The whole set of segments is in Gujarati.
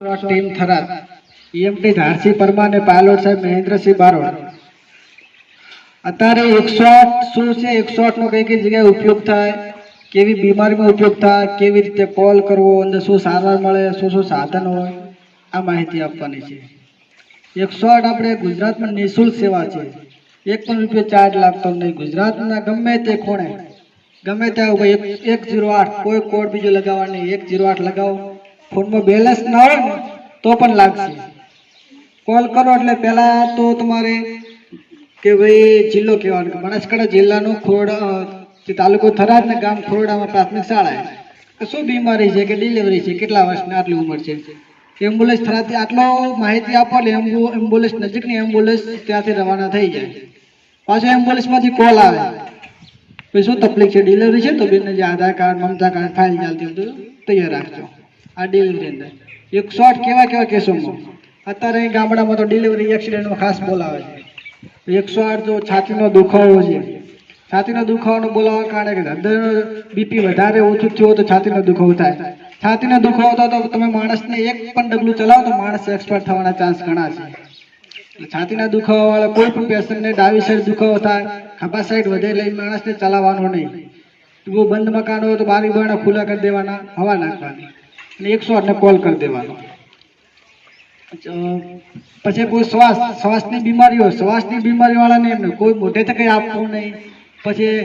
टीम थराद ईएमटी धारसी परमार ने पायलट साहेब महेंद्रसिंह बारोड अत्यारे 108 શું છે 108 નો કઈ કઈ જગ્યાએ ઉપયોગ થાય, કેવી બીમારીમાં ઉપયોગ થાય, કેવી રીતે કોલ કરવો, અંદર શું સારવાર મળે, શું સાધન હોય, આ માહિતી આપવાની છે। 108 આપણે ગુજરાતમાં નિઃશુલ્ક સેવા છે, એક પણ રૂપિયો ચાર્જ લાગતો નહીં। ગુજરાતના ગમે તે ખૂણે ગમે ત્યાં 108 કોઈ કોડ બીજો લગાવવા નહીં, 108 लगाओ। फोन में बैलेंस ना हो तो पण लागशे। कॉल करो એટલે પહેલા તો તમારે કે ભાઈ જિલ્લો કહેવાનો, બનાસકાંઠા જિલ્લાનો ખોરડા જે તાલુકો થરાદ ને ગામ ખોરડામાં પ્રાથમિક શાળા છે, શું બીમારી છે કે ડિલિવરી છે, કેટલા વર્ષની આટલી ઉંમર છે, એમ્બ્યુલન્સ થરાદથી આટલો માહિતી આપો એટલે એમ્બ્યુલન્સ નજીકની એમ્બ્યુલન્સ ત્યાંથી રવાના થઈ જાય। પાછો એમ્બ્યુલન્સમાંથી કોલ આવે ભાઈ શું તકલીફ છે, ડિલિવરી છે તો બેનને જે આધાર કાર્ડ મમતા કાર્ડ ફાઇલ ચાલતી હોય તો તૈયાર રાખજો। आ डिलीवरी अंदर 108 केवा केवा केसों में अत्यारे गामडामां तो डिलीवरी एक्सिडेंट में खास बोलावे छे। 108 जो छातीनो दुखावो छे, छातीनो दुखावोनो बोलावा कारण के हृदयनो बीपी વધારે ઓછું થયો તો છાતીનો દુખાવો થાય। છાતીનો દુખાવો તો તમે માણસને એક પણ ડગલું ચલાવો તો માણસ એક્સપર્ટ થવાના ચાન્સ ઘણા છે। છાતીના દુખાવા વાળા કોઈ પણ પેશન્ટને ડાબી સાઈડ દુખાવો થાય, ખભા સાઈડ વધે લઈ માણસને ચલાવવાનો નહીં। જો બંધ મકાન હોય તો બારી બારણા ખુલ્લા કરી દેવાના, હવા નાખવાની, 108 ने कॉल कर देवानो। પછી કોઈ શ્વાસની બીમારી હોય, શ્વાસની બીમારી વાળાને એમને કોઈ મોઢેથી કંઈ આપવું નહીં, પછી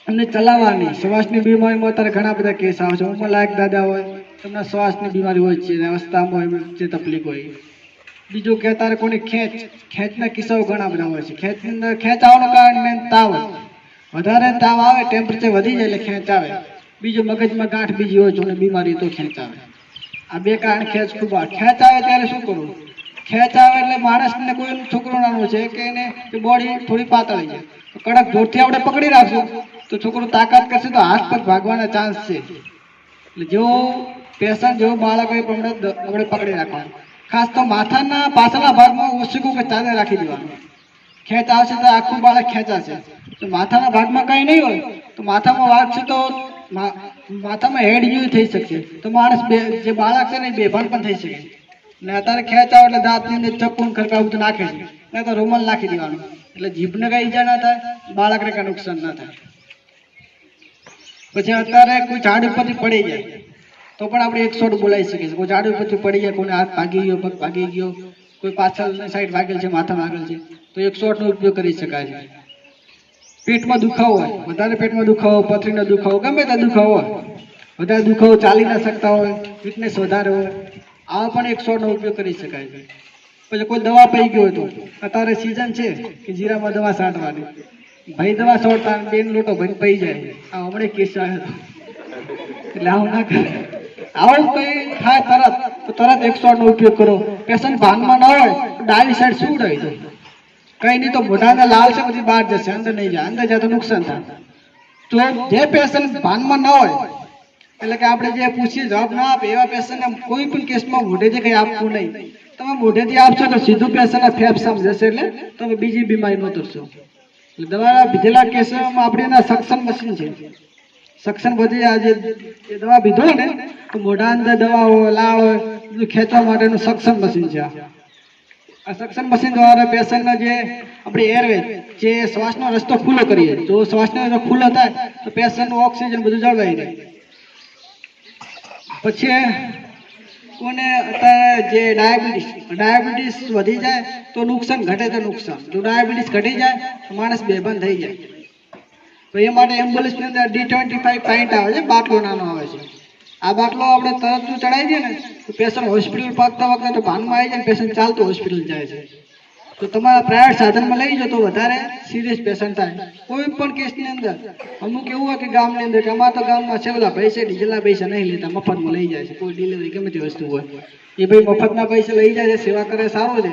એમને ચલાવવાની। શ્વાસની બીમારીમાં અત્યારે ઘણા બધા કેસ આવે છે, ઉંમરલાયક દાદા હોય તમને શ્વાસની બીમારી હોય છે, અવસ્થામાં જે તકલીફ હોય। બીજું કે અત્યારે કોની ખેંચના કિસ્સાઓ ઘણા બધા હોય છે। ખેંચ આવવાનું કારણ મેન તાવ, વધારે તાવ આવે ટેમ્પરેચર વધી જાય એટલે ખેંચ આવે। बीजो मगज में गांठ बीजी हो जो बीमारी तो खेच आवे। आ बे कारण खेच खूब खेच आवे त्यारे शुं करूं, खेच आवे એટલે માણસને કોઈ છોકરો નાનો છે કે એને બોડી થોડી પાતળી છે તો કડક જોરથી આપણે પકડી રાખશું તો છોકરો તાકાત કરશે તો હાથ પગ ભાગવાના ચાન્સ છે। એટલે જો પેશન્ટ જો બાળક હોય પણ આપણે પકડી રાખવાનું, ખાસ તો માથાના પાછળના ભાગમાં ઓછું કે ચાલે રાખી દેવાનું। ખેંચ આવશે તો આખું બાળક ખેંચાશે, તો માથાના ભાગમાં કંઈ નહીં હોય તો માથામાં વાગશે તો માથામાં હેડ જેવું થઈ શકે તો માણસ જે બાળક છે ને બેભાન પણ થઈ શકે। ને અત્યારે ખેંચાવ એટલે દાંતની અંદર ચપ્પુ ખરકાવું તો નાખે છે, ને તો રૂમાલ નાખી દેવાનું એટલે જીભને કઈ ઈજા ના થાય, બાળકને કઈ નુકસાન ના થાય। પછી અત્યારે કોઈ ઝાડ ઉપરથી પડી જાય તો પણ આપણે 108 બોલાવી શકીએ છીએ। કોઈ ઝાડ ઉપરથી પડી જાય, કોઈને હાથ ભાગી ગયો, પગ ભાગી ગયો, કોઈ પાછળની સાઈડ ભાગેલ છે, માથા ભાગેલ છે તો 108 નો ઉપયોગ કરી શકાય છે। पेटમાં દુખાવો હોય, વધારે પેટમાં દુખાવો, પથરીનો દુખાવો, ગમે તે દુખાવો હોય, વધારે દુખાવો, ચાલી ના શકતા હોય, ફિટનેસ વધારે હોય, આ પણ 108 નો ઉપયોગ કરી શકાય છે। પછી કોઈ દવા પી ગયો તો અત્યારે સીઝન છે કે જીરામાં દવા છાંટવાની, ભાઈ દવા છોડતા બેન લોટો ભરી પી જાય, આ હમણાં કેસ આવ્યો એટલે આવું ના કરે। આવું કઈ થાય તરત તો તરત 108 નો ઉપયોગ કરો। પેશન્ટ ભાનમાં ન હોય તો ડાબી સાઈડ શું રહી જાય, कहीं नहीं तो मोटा लाल से बधी बाहर जैसे अंदर नहीं जाए, अंदर जाए तो नुकसान था। तो जे पेशेंट भान में न हो એટલે કે આપણે જે પૂછીએ જવાબ ના આપે એવા પેશન્ટને કોઈ પણ કેસમાં મોઢેથી કંઈ આપવું નહીં। તમે મોઢેથી આપશો તો સીધું પેશન્ટના ફેફસામાં જશે એટલે તમે બીજી બીમારીમાં ઉતરશો। એટલે દવા પીધેલા કેસોમાં આપણે એના સક્શન મશીન છે, સક્શન બધી આ જે દવા પીધો ને તો મોઢા અંદર દવા હોય, લાળ હોય, બધું ખેંચવા માટેનું સક્શન મશીન છે। आ सक्शन मशीन द्वारा पेशेंट ने जे अपनी एरवे जे श्वासनो रस्तो खुलो करिए, जो श्वासनो रस्तो खुलो थाय तो पेशेंट नो ऑक्सीजन બધું જળવાઈ રહે। પછી કોને જે ડાયાબિટીસ વધી જાય તો નુકસાન ઘટે તો નુકસાન, જો ડાયાબિટીસ ઘટી જાય તો માણસ બેભાન થઈ જાય। તો એ માટે એમ્બ્યુલન્સની અંદર D25 પાઇન્ટ આવે છે, બાટલો નાનો આવે છે। આ બાટલો આપણે તરત જો ચડાવી દઈએ ને તો પેશન્ટ હોસ્પિટલ પહોંચતા વખતે તો ભાનમાં આવી જાય, પેશન્ટ ચાલતો હોસ્પિટલ જાય છે। તો તમારા પ્રાઇવેટ સાધનમાં લઈ જાઓ તો વધારે સિરિયસ પેશન્ટ થાય। કોઈ પણ કેસની અંદર અમુક એવું હોય કે ગામની અંદર કે અમારા તો ગામમાં છે ઓલા પૈસે ડીઝલના પૈસા નહીં લેતા, મફતમાં લઈ જાય છે। કોઈ ડિલિવરી ગમે તે વસ્તુ હોય એ ભાઈ મફતના પૈસા લઈ જાય છે, સેવા કરે સારો છે।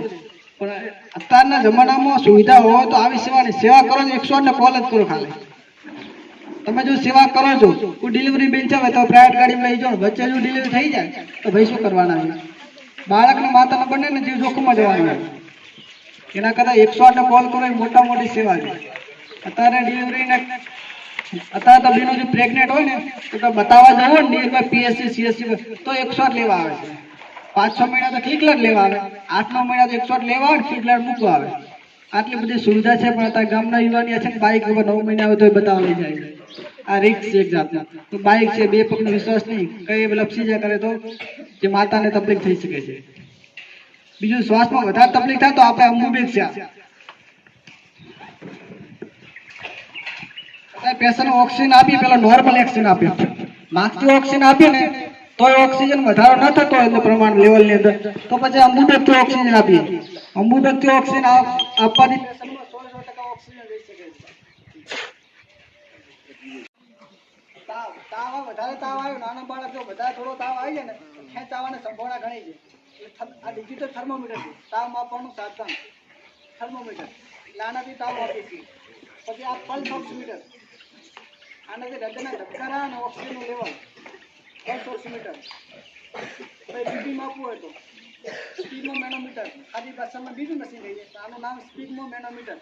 પણ અત્યારના જમાનામાં સુવિધા હોય તો આવી સેવાની સેવા કરો, 108 ને કોલ જ કરો ખાલી। તમે જો સેવા કરો છો, કોઈ ડિલિવરી બેન છે તો પ્રાઇવેટ ગાડીમાં લઈ જાઓ, વચ્ચે જો ડિલિવરી થઈ જાય તો ભાઈ શું કરવાના છે, બાળકને માતાને બંનેને જીવ જોખમમાં જવાનું। એના કરતાં 108 ને કોલ કરો એ મોટા મોટી સેવા છે। અત્યારે ડિલિવરીને અત્યારે તો બેનો જે પ્રેગ્નેન્ટ હોય ને તો બતાવવા જવું ને નિયરમાં PSC CSC તો 108 લેવા આવે છે। 5-6 મહિના તો ક્લિકલર લેવા આવે, 8-9 મહિના તો 108 લેવા આવે, ક્લિકલર મૂકવા આવે. આટલી બધી સુવિધા છે, પણ અત્યારે ગામના યુવાની છે ને બાઇક હવે 9 મહિના હોય તો બતાવવા લઈ જાય. આ રીક્ષ છે એક જાતનો. તો બાઇક છે, બે પગનો વિશ્વાસ નહીં, કઈ લપસી જાય કરે તો જે માતાને તકલીફ થઈ શકે છે. બીજું શ્વાસમાં વધારે તકલીફ થાય તો આપણે અંબુબેગ છે, પેશન્ટ ઓક્સિજન આપીએ, પેલા નોર્મલ ઓક્સિજન આપીએ, માસ્કથી ઓક્સિજન આપીએ ને તો ઓક્સિજન વધારો ન થતો હોય પ્રમાણ લેવલની અંદર, તો પછી અંબુબેગથી ઓક્સિજન આપીએ. અંબુબેગથી ઓક્સિજન આપવાથી પેશન્ટમાં 100% ઓક્સિજન રહી શકે છે. તાવ વધારે તાવ આવ્યો, નાના બાળક જો વધારે થોડો તાવ આવી જાય ને ખેંચ આવવાની સંભાવના ઘણી છે. આ ડિજિટલ થર્મોમીટર છે, તાવ માપવાનું સાધન થર્મોમીટર. નાનાથી તાવ આપીએ છીએ. પછી આ પલ્સ ઓક્સિમીટર, આનાથી હૃદયના ધબકારા અને ઓક્સિજનનું લેવલ. Pulse oximeter. પછી બીપી માપવું હોય તો સ્પીગમો મેનોમીટર, આજી ભાષામાં બીજું મશીન કહીએ તો આનું નામ સ્પીગમો મેનોમીટર.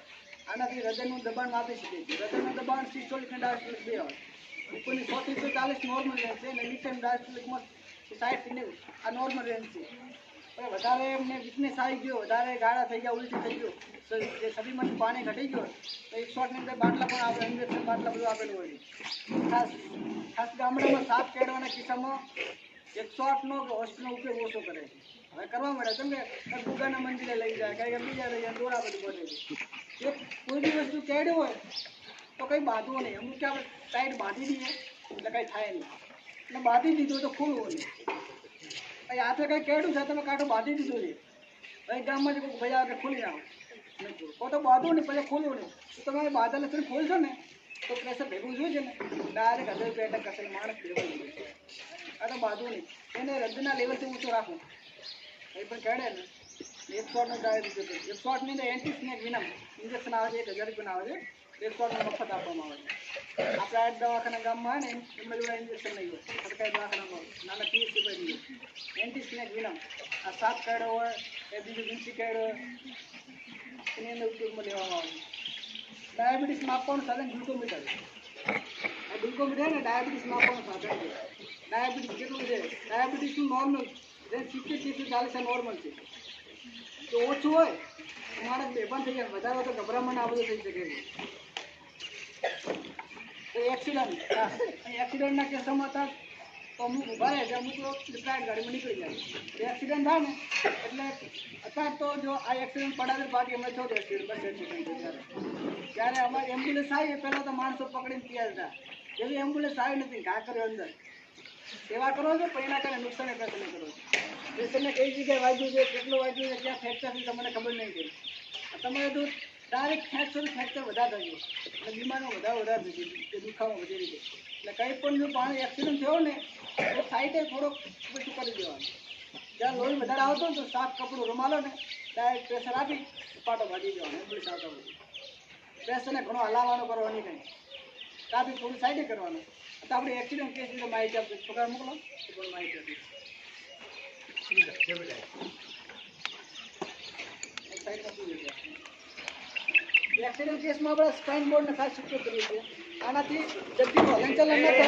આનાથી હૃદયનું દબાણ માપી શકીએ છીએ. હૃદયનું દબાણ સિસ્ટોલિક અને ડાયસ્ટોલિક બે હોય. ઉપરની 100 થી 140 નોર્મલ રેન્જ છે અને નીચે ડાયસ્ટોલિકમાં 60 થી 90 આ નોર્મલ રેન્જ છે. વધારે એમને વીકનેસ આવી ગયો, વધારે ગાળા થઈ ગયા, ઉલટી થઈ ગયો, જે શરીરમાંથી પાણી ઘટી ગયો તો 108ની અંદર બાટલા પણ આપણે ઇન્જેક્શન બાટલા બધું આપેલું હોય. ખાસ ગામડામાં સાપ કેળવાના કિસ્સામાં 108નો હોસ્પિટલનો ઉપયોગ ઓછો કરે છે. હવે કરવા મળે કેમ કે ગુગાના મંદિરે લઈ જાય, કઈ બીજા લઈ જાય, દોરા બધું બોલે છે. કોઈ બી વસ્તુ કેળ્યું હોય તો કંઈ બાંધવું નહીં. અમુક કે આપણે ટાઈટ બાંધી દઈએ એટલે કંઈ થાય નહીં, એટલે બાંધી દીધું તો ખુલવું નહીં. ભાઈ હાથે કંઈ કેળું છે તમે કાંટો બાંધી દીધું છે, ભાઈ ગામમાં જે કોઈ ભાઈ આવે ખોલી નાખો, કોઈ તો બાંધવું નહીં પછી ખોલવું નહીં. તો તમે બાંધેલ લઈને ખોલશો ને તો પ્રેશર ભેગું જોઈએ છે ને ડાયરેક્ટ હૃદય પે એટેક કરશે, માણસ ભેગું નહીં. આ તો બાંધવું નહીં, એને હૃદયના લેવલથી ઊંચો રાખવું. એ પણ કહેડે ને 108નો ડાયાબિટીસ 108ની અંદર એન્ટી સ્નેક વિનમ ઇન્જેક્શન આવે છે, 1000 રૂપિયાના આવે છે. 108નો મફત આપવામાં આવે છે. આપણે આ દવાખાના ગામમાં આવે ને એમાં જોડે ઇન્જેક્શન નહીં હોય, સરકારી દવાખાનામાં નાના પીએસસી પર નહીં હોય. એન્ટી સ્નેક વિનમ આ સાપ કેળો હોય એ બીજું વિંચી કેળો હોય એની અંદર ઉપયોગમાં લેવામાં આવે છે. ડાયાબિટીસ માપવાનું સાધન ગ્લુકોમીટર. આ ગ્લુકોમીટર ને ડાયાબિટીસ માપવાનું સાધન છે. ડાયાબિટીસ કેટલું છે, ડાયાબિટીસનું નોર્મલ જે 70 થી 40 નોર્મલ છે. તો ઓછું હોય તો માણસ બેભાન થઈ જાય, વધારે તો ગભરામણ આ બધું થઈ શકે છે. તો એક્સિડન્ટના કેસોમાં તો અમુક ઊભા રહે છે, અમુક પ્રાઇવેટ ગાડીમાં નીકળી જાય. એક્સિડન્ટ થાય ને એટલે અત્યારે તો જો આ એક્સિડન્ટ પડાવે બાકી અમે છો એક્સિડન્ટ બસ એક્સિડન્ટ ત્યારે અમારી એમ્બ્યુલન્સ આવી પહેલાં તો માણસો પકડીને તૈયાર હતા. એવી એમ્બ્યુલન્સ આવી નથી, ઘા કર્યો અંદર સેવા કરો છો પણ એના કારણે નુકસાન પેશન્ટને કરો છો. પેશન્ટને કઈ જગ્યાએ વાગ્યું છે, કેટલું વાગ્યું છે, ક્યાં ફ્રેક્ચર છે તમને ખબર નહીં પડે. તમારે તો ડાયરેક્ટ ફ્રેક્ચર વધારે થઈ ગયું એટલે બીમારીમાં વધારે થશે, કે દુખાવો વધી રીતે. એટલે કંઈ પણ જો પાણી એક્સિડન્ટ થયો ને તો સાઈડે થોડોક બધું કરી દેવાનું. જ્યાં લોહી વધારે આવતો ને તો સાફ કપડું રૂમાલો ને ડાયરેક્ટ પ્રેશર આપી પાટો ભાજી દેવાનો. એમ્બ્યુલન્સ આવતા બધું પેશન્ટને ઘણો હલાવવાનો કરવાની કંઈ ટ્રાફિક થોડું સાઈડે કરવાનું. તો આપણે એક્સિડન્ટ કેસ વિશે માહિતી આપીએ, છોકરા મોકલો તો પણ માહિતી આપીએ. એક્સિડન્ટ કેસમાં આપણે સ્પાઇન બોર્ડને ખાસ ઉપયોગ કરીએ છીએ. આનાથી જલ્દીનું હલનચલન ન થાય.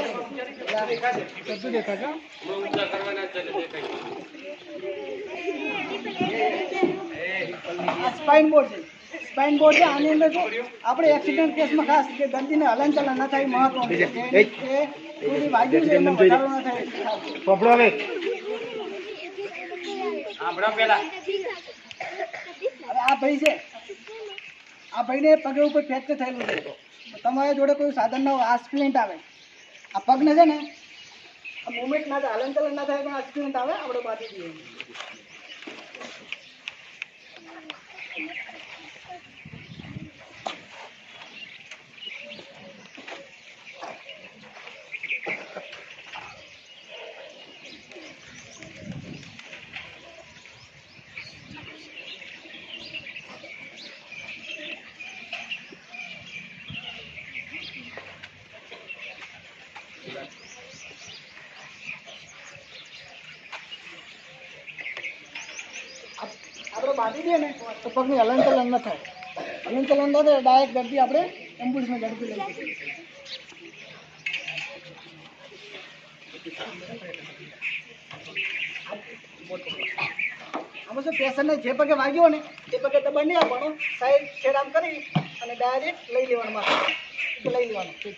સ્પાઇન બોર્ડ છે, સ્પાઇન બોર્ડ છે. આની અંદર આપણે એક્સિડન્ટ કેસમાં ખાસ કે દર્દીને હલનચલન ન થાય મહત્વનું છે. વાગ્યું છે એમાં વધારો ન થાય. હવે આ ભાઈ છે, આ ભાઈને પગે ઉપર ફ્રેક્ચર થયેલું છે. તમારી જોડે કોઈ સાધન ના હોય, આ સ્પ્લિન્ટ આવે, આ પગને છે ને આ મુવમેન્ટ ના થાય, હલનચલન ના થાય પણ આ સ્પ્લિન્ટ આવે, આપણે બાંધી દઈએ. આપણે બાંધી દઈએ ને તો પગની હલનચલન ન થાય. હલનચલન ન થાય ડાયરેક્ટ દર્દી આપણે એમ્બ્યુલન્સમાં ઝડપી લઈ શકીએ. આમાં શું પેશન્ટને જે પગે વાગ્યો ને એ પગે દબાણ નહીં આપવાનું, સાઈડ છેડ આમ કરી અને ડાયરેક્ટ લઈ લેવાનું માથે લઈ લેવાનું. ઠીક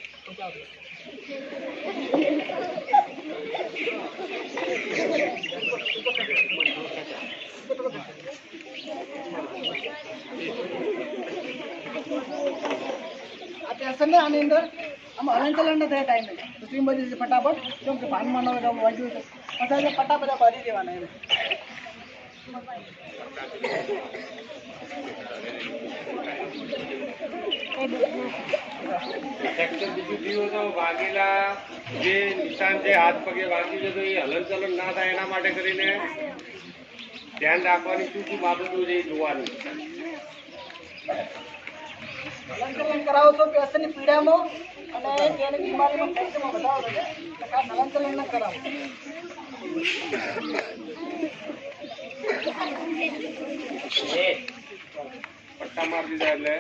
આ પેશન્ટને આની અંદર આમાં હલનચલન ન થાય ટાઈમે તો સ્ટીમ બધી છે ફટાફટ, કેમ કે ભાનમાં ન હોય તો વાગ્યું છે પછી ફટાફટ ભરી દેવાના એને. બીજું તો વાગેલા જે નિશાન છે હાથ પગે વાગ્યું છે તો એ હલનચલન ના થાય એના માટે કરીને ધ્યાન રાખવાની શું શું બાબતો છે એ જોવાનું. હલનચલન કરાવો તો પેશન્ટની પીડામાં અને તેની બીમારીમાં ફ્રેક્ચરમાં વધારો થશે, એટલે ખાસ હલનચલન ન કરાવો. પટ્ટા મારી દીધા એટલે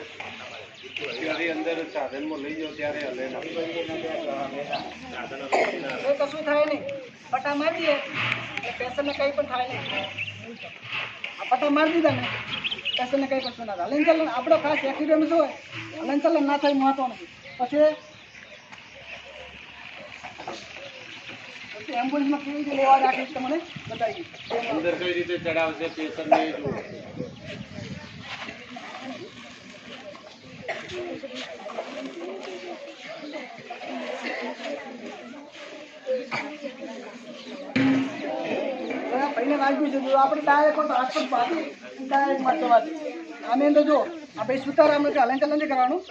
ત્યારે અંદર સાધનમાં લઈ જાઓ ત્યારે હલે ના. કશું થાય નહીં, પટ્ટા મારી દઈએ એટલે પેશન્ટને કંઈ પણ થાય નહીં. આ પટ્ટા મારી દીધા ને પેશન્ટને કંઈ કશું ના થાય. હલનચલન આપણો ખાસ એક્સિડન્ટ શું હોય, હલનચલન ના થાય મહત્વ નથી. પછી એમ્બ્યુલન્સમાં કેવી રીતે લેવા રાખી તમને બતાવી અંદર કઈ રીતે ચડાવશે પેશન્ટને એ જુઓ. ભાઈને વાગ્યું છે જો આપણે ડાયરેક્ટ હાથપગ બાંધી ડાયરેક્ટ માટે વાંચી આની અંદર જો આ ભાઈ સુતારા અમે હલનચલન નથી કરવાનું,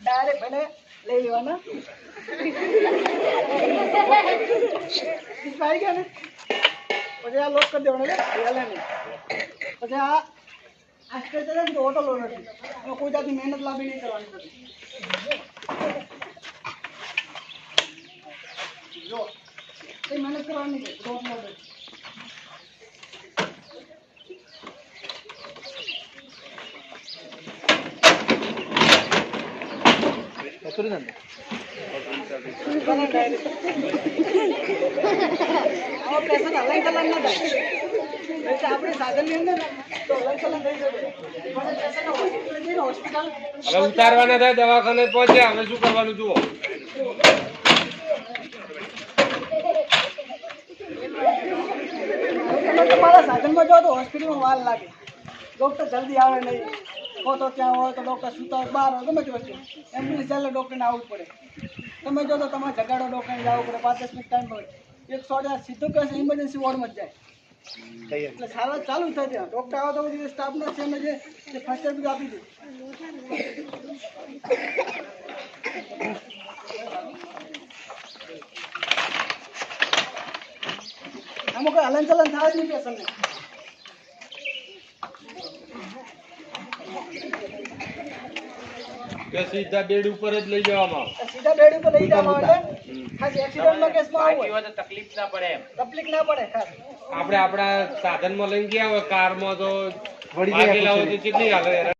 ડાયરેક્ટ ભાઈને લઈ લેવાના. આવી ગયા ને પછી આ લોક કરી દેવાનું એટલે હલે નહીં. પછી આ સ્ટ્રેચર છે ને ઓટો લો નથી, એમાં કોઈ જાતની મહેનત લાંબી નહીં કરવાની નથી. જો કઈ મહેનત કરવાની છે રોટ લો નથી. હવે ઉતારવાના થાય દવાખાને પહોંચ્યા, હવે શું કરવાનું જુઓ. તમારા સાધનમાં જાઓ તો હોસ્પિટલમાં વાર લાગે, ડૉક્ટર જલ્દી આવે નહીં. હો તો ત્યાં હોય તો ડૉક્ટર સુતા હોય, બહાર હોય, ગમે તે વસ્તુ એમ્બ્યુલન્સ ચાલે ડૉક્ટરને આવવું જ પડે. તમે જો તો તમારે જગાડો ડૉક્ટરને જવું પડે, 5-10 મિનિટ ટાઈમ હોય. 100 સીધું કહેશે ઇમરજન્સી વોર્ડમાં જ જાય એટલે સારવાર ચાલુ જ થાય ત્યાં. ડૉક્ટર આવે તો પછી સ્ટાફના છે એમને જે ફર્સ્ટ એડ બધું આપી દે. આમાં કોઈ હલનચલન થાય જ નહીં પેશન્ટને. સીધા બેડ ઉપર જ લઈ જવામાં સીધા બેડ ઉપર લઈ જવામાં એટલે ખાસ એક્સિડન્ટમાં કેસમાં આવું હોય તકલીફ ના પડે એમ. તકલીફ ના પડે ખાસ. આપણે આપણા સાધનમાં લઈને ગયા હોય કારમાં તો વાગેલા હોય તો કેટલી હાલે.